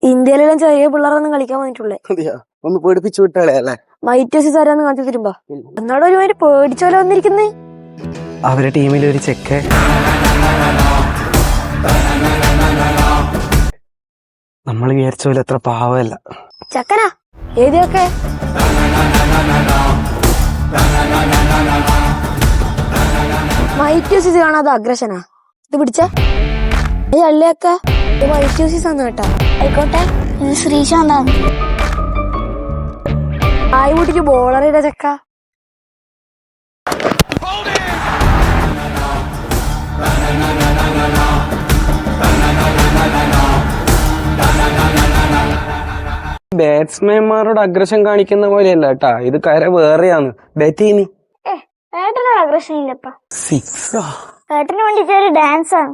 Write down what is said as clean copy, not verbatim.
ഇന്ത്യയിലെല്ലാം ചെറിയ പിള്ളേരൊന്നും കളിക്കാൻ വന്നിട്ടുള്ളേ. ഒന്ന് പേടിപ്പിച്ചു വിട്ടാളെ അല്ലേ? മൈറ്റോസി തരാന്ന് കാണിച്ചു തരുമ്പോ എന്നാടോ ഒരുമാതിരി പേടിച്ചോലെ വന്നിരിക്കുന്നേ. അവരുടെ ടീമിൽ ഒരു ചെക്ക് നമ്മൾ വിചാരിച്ച പോലെ അത്ര പാവല്ല. ചക്കനാ ഏതൊക്കെ മൈറ്റോസിസ് കാണാതെ അഗ്രഷനാ. ഇത് പിടിച്ച അല്ലേക്ക മൈറ്റോസിസ് ആണ് കേട്ടാ. ആയിക്കോട്ടെ, ഇത് ശ്രീശാന്താണ്. ആയി കൂട്ടിക്ക് ബോളറിയുടെ ചക്ക. ബാറ്റ്സ്മാൻമാരോട് അഗ്രഷൻ കാണിക്കുന്ന പോലെയല്ല കേട്ടാ, ഇത് കര വേറെയാണ്. ബാറ്റ് ചെയ്യുന്നു ഏട്ടനൊരു അഗ്രഷൻ ഇല്ലപ്പ. സിക്സാ ഏട്ടന് വേണ്ടിട്ട് ഒരു ഡാൻസ് ആണ്.